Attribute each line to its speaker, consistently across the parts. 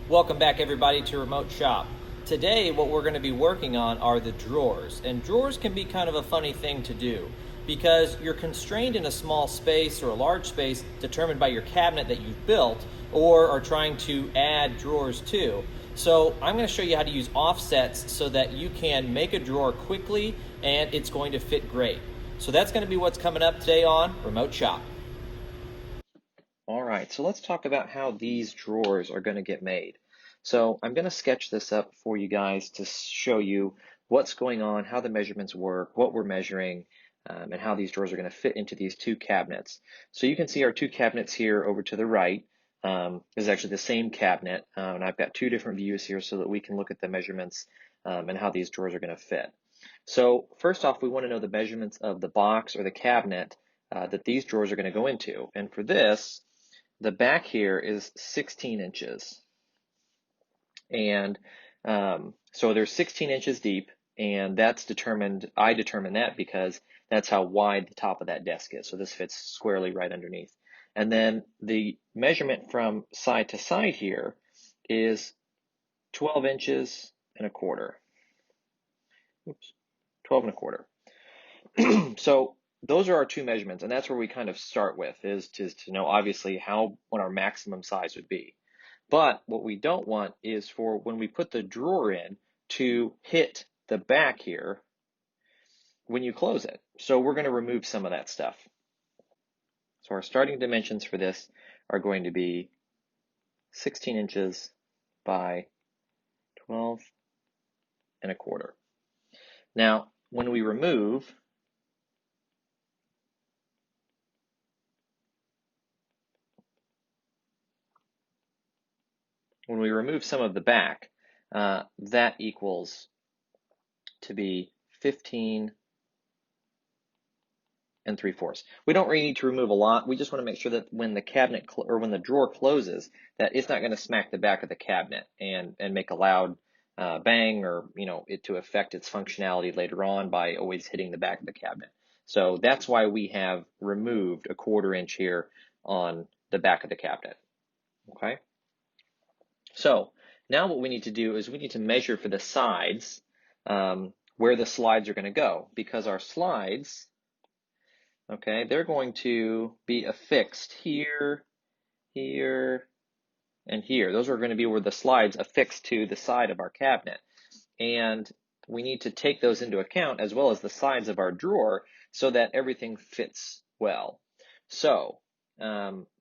Speaker 1: Welcome back everybody to Remote Shop. Today what we're going to be working on are the drawers. And drawers can be kind of a funny thing to do because you're constrained in a small space or a large space determined by your cabinet that you've built or are trying to add drawers to. So I'm going to show you how to use offsets so that you can make a drawer quickly and it's going to fit great. So that's going to be what's coming up today on Remote Shop. All right, so let's talk about how these drawers are going to get made. So I'm going to sketch this up for you guys to show you what's going on, how the measurements work, what we're measuring, and how these drawers are going to fit into these two cabinets. So you can see our two cabinets here over to the right is actually the same cabinet, and I've got two different views here so that we can look at the measurements and how these drawers are going to fit. So first off, we want to know the measurements of the box or the cabinet that these drawers are going to go into. And for this, the back here is 16 inches. And so they're 16 inches deep, and that's determined, I determined that because that's how wide the top of that desk is. So this fits squarely right underneath. And then the measurement from side to side here is 12 inches and a quarter. Oops, 12 and a quarter. So those are our two measurements, and that's where we kind of start with, is to know obviously what our maximum size would be. But what we don't want is for when we put the drawer in to hit the back here when you close it. So we're going to remove some of that stuff. So our starting dimensions for this are going to be 16 inches by 12 and a quarter. Now, when we remove some of the back, that equals to be 15 and 3/4. We don't really need to remove a lot. We just want to make sure that when the cabinet or when the drawer closes, that it's not going to smack the back of the cabinet and make a loud bang, or it to affect its functionality later on by always hitting the back of the cabinet. So that's why we have removed a 1/4 inch here on the back of the cabinet. Okay. So now what we need to do is we need to measure for the sides where the slides are going to go, because our slides, okay, they're going to be affixed here, here, and here. Those are going to be where the slides affix to the side of our cabinet. And we need to take those into account as well as the sides of our drawer so that everything fits well. So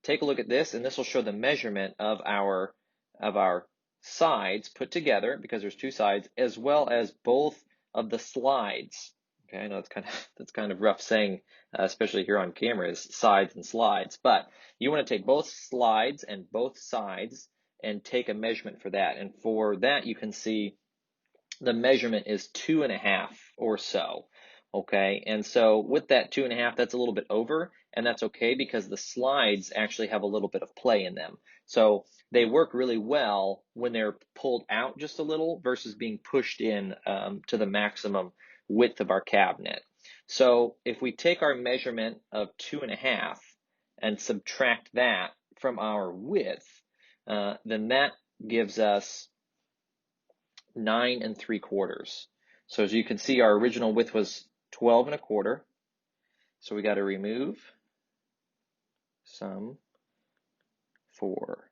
Speaker 1: take a look at this, and this will show the measurement of our sides put together, because there's two sides, as well as both of the slides. Okay, I know that's kind of rough saying, especially here on camera, is sides and slides, but you want to take both slides and both sides and take a measurement for that. And for that, you can see the measurement is 2.5 or so. Okay, and so with that 2.5, that's a little bit over, and that's okay because the slides actually have a little bit of play in them. So they work really well when they're pulled out just a little versus being pushed in to the maximum width of our cabinet. So if we take our measurement of 2.5 and subtract that from our width, then that gives us 9 3/4. So as you can see, our original width was 12 1/4. So we got to remove some for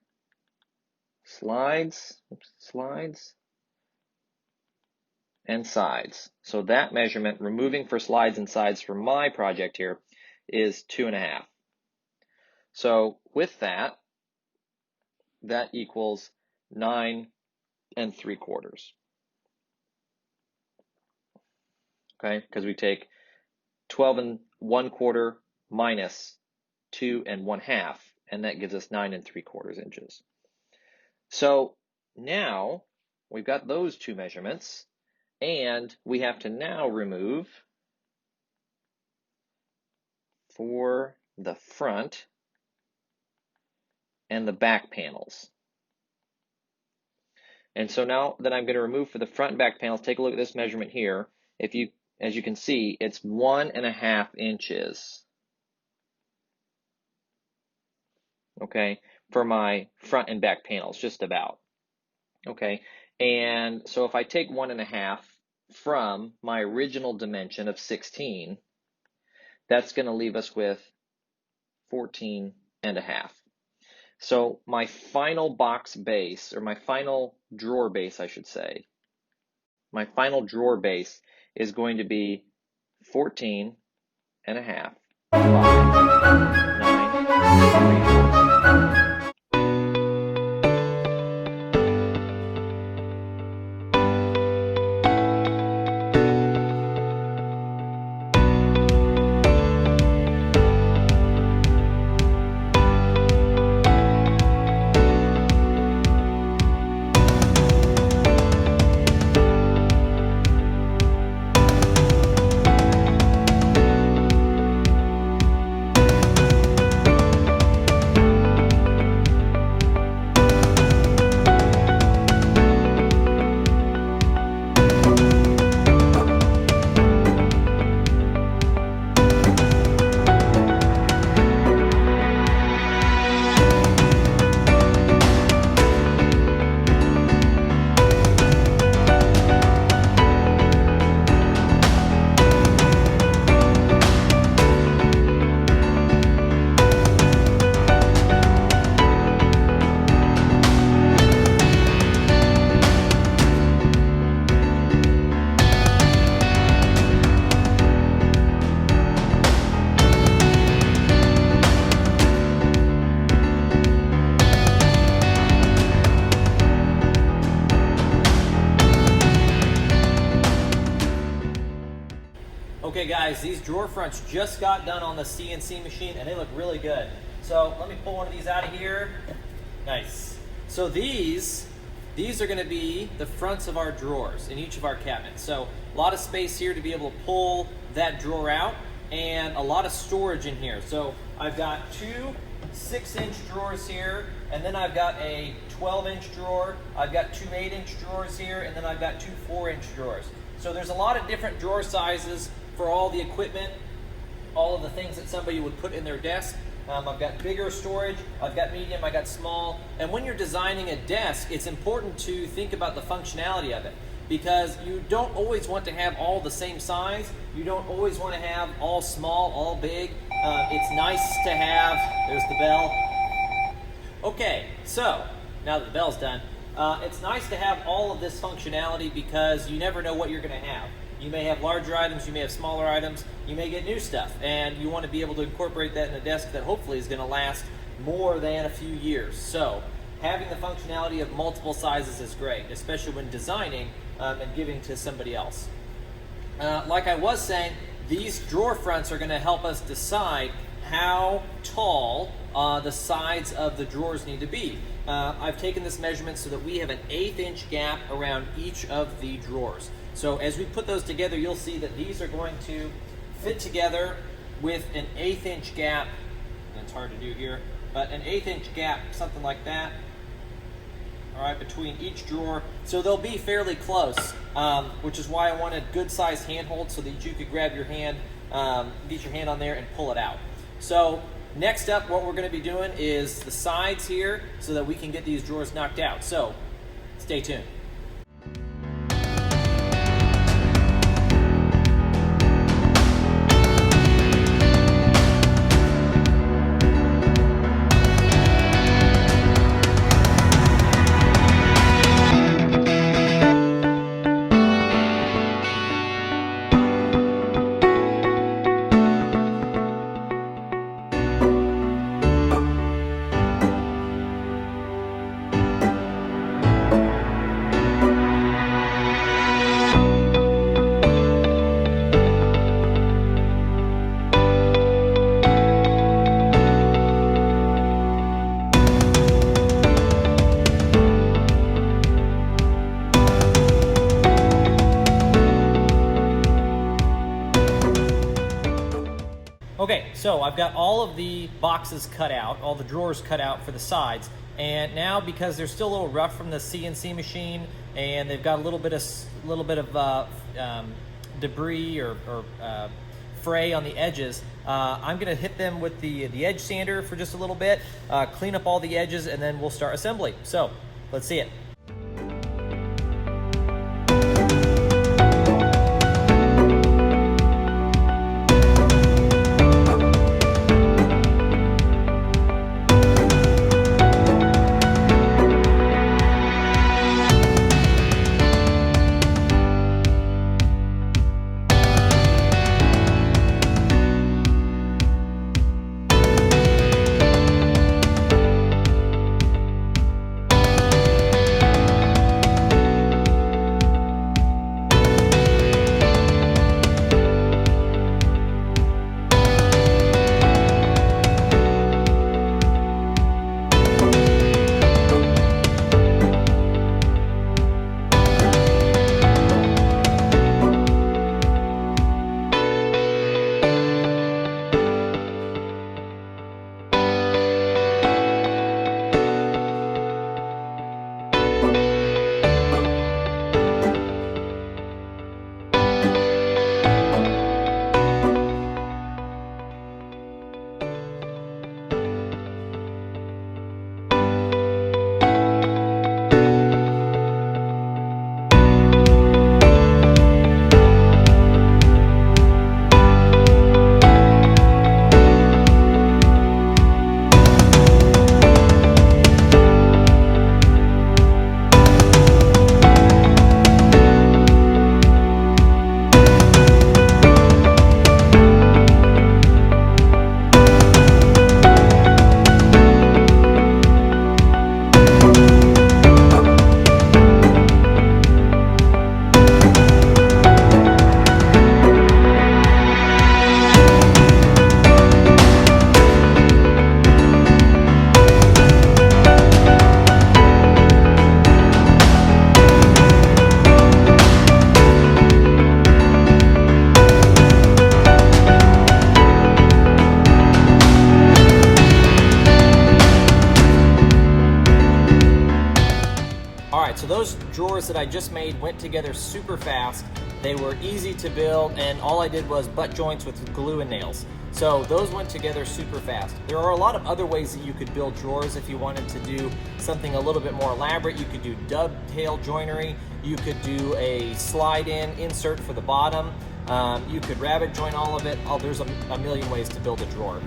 Speaker 1: slides and sides. So that measurement, removing for slides and sides for my project here, is 2.5. So with that, that equals 9 3/4. Okay, because we take 12 1/4 minus 2 1/2, and that gives us 9 3/4 inches. So now we've got those two measurements, and we have to now remove for the front and the back panels. And so now that I'm going to remove for the front and back panels, take a look at this measurement here. As you can see, it's 1.5 inches. Okay, for my front and back panels, just about. Okay, and so if I take 1.5 from my original dimension of 16, that's going to leave us with 14.5. So my final box base, or my final drawer base, I should say, my final drawer base is going to be 14.5 by 9 3/4. Okay guys, these drawer fronts just got done on the CNC machine and they look really good. So let me pull one of these out of here. Nice. So these are going to be the fronts of our drawers in each of our cabinets. So a lot of space here to be able to pull that drawer out and a lot of storage in here. So I've got two 6-inch drawers here, and then I've got a 12-inch drawer. I've got two 8-inch drawers here, and then I've got two 4-inch drawers. So there's a lot of different drawer sizes for all the equipment, all of the things that somebody would put in their desk. I've got bigger storage, I've got medium, I've got small. And when you're designing a desk, it's important to think about the functionality of it, because you don't always want to have all the same size. You don't always want to have all small, all big. It's nice to have, there's the bell. Okay, so now that the bell's done, it's nice to have all of this functionality because you never know what you're going to have. You may have larger items, you may have smaller items, you may get new stuff, and you want to be able to incorporate that in a desk that hopefully is going to last more than a few years. So having the functionality of multiple sizes is great, especially when designing and giving to somebody else. Like I was saying, these drawer fronts are going to help us decide how tall the sides of the drawers need to be. I've taken this measurement so that we have an 1/8 inch gap around each of the drawers. So as we put those together, you'll see that these are going to fit together with an 1/8 inch gap. And it's hard to do here, but an 1/8 inch gap, something like that. All right, between each drawer. So they'll be fairly close, which is why I wanted good sized handholds so that you could grab your hand, get your hand on there and pull it out. So next up, what we're going to be doing is the sides here so that we can get these drawers knocked out. So stay tuned. Okay, so I've got all of the boxes cut out, all the drawers cut out for the sides, and now because they're still a little rough from the CNC machine, and they've got a little bit of debris or fray on the edges, I'm going to hit them with the edge sander for just a little bit, clean up all the edges, and then we'll start assembly. So let's see it. those drawers that I just made went together super fast. They were easy to build, and all I did was butt joints with glue and nails. So those went together super fast. There are a lot of other ways that you could build drawers if you wanted to do something a little bit more elaborate. You could do dovetail joinery. You could do a slide-in insert for the bottom. You could rabbet join all of it. Oh, there's a million ways to build a drawer.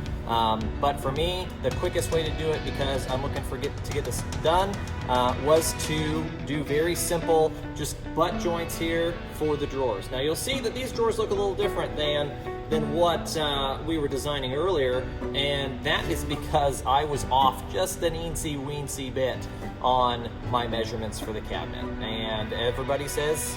Speaker 1: But for me, the quickest way to do it, because I'm looking to get this done, was to do very simple, just butt joints here for the drawers. Now you'll see that these drawers look a little different than what we were designing earlier, and that is because I was off just an eensy-weensy bit on my measurements for the cabinet. And everybody says,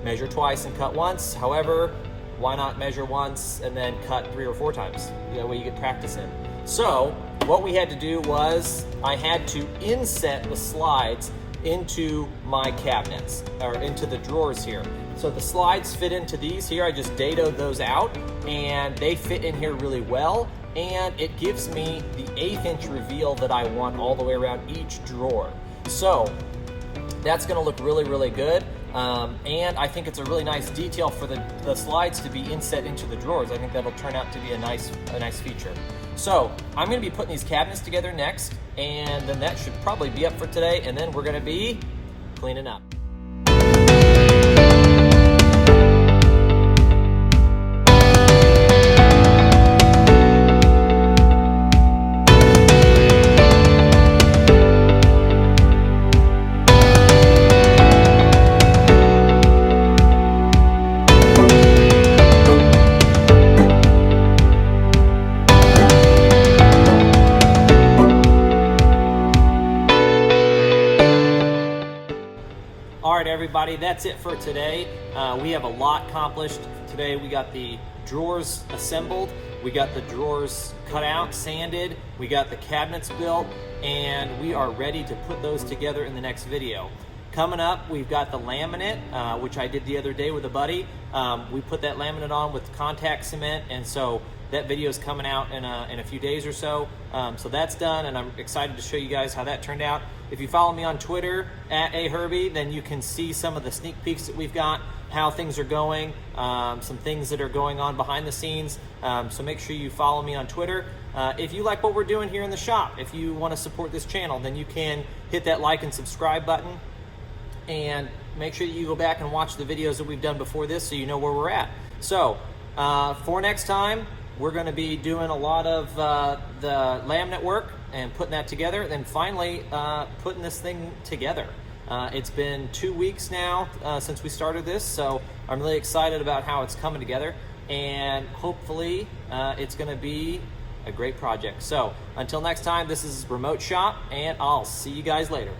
Speaker 1: measure twice and cut once. However, why not measure once and then cut 3 or 4 times? That way you get practice in. So what we had to do was I had to inset the slides into my cabinets, or into the drawers here. So the slides fit into these here. I just dadoed those out, and they fit in here really well, and it gives me the 1/8 inch reveal that I want all the way around each drawer. So that's gonna look really, really good. And I think it's a really nice detail for the slides to be inset into the drawers. I think that'll turn out to be a nice feature. So I'm gonna be putting these cabinets together next, and then that should probably be up for today, and then we're gonna be cleaning up. All right, everybody, that's it for today. We have a lot accomplished today. We got the drawers assembled, we got the drawers cut out, sanded, we got the cabinets built, and we are ready to put those together in the next video. Coming up, we've got the laminate, which I did the other day with a buddy. We put that laminate on with contact cement, and so that video is coming out in a few days or so. So that's done, and I'm excited to show you guys how that turned out. If you follow me on Twitter, @aherbie, then you can see some of the sneak peeks that we've got, how things are going, some things that are going on behind the scenes. So make sure you follow me on Twitter. If you like what we're doing here in the shop, if you want to support this channel, then you can hit that like and subscribe button, and make sure you go back and watch the videos that we've done before this so you know where we're at. So for next time, we're going to be doing a lot of the laminate work and putting that together, then finally putting this thing together. It's been 2 weeks now since we started this, so I'm really excited about how it's coming together, and hopefully it's going to be a great project. So until next time, this is Remote Shop, and I'll see you guys later.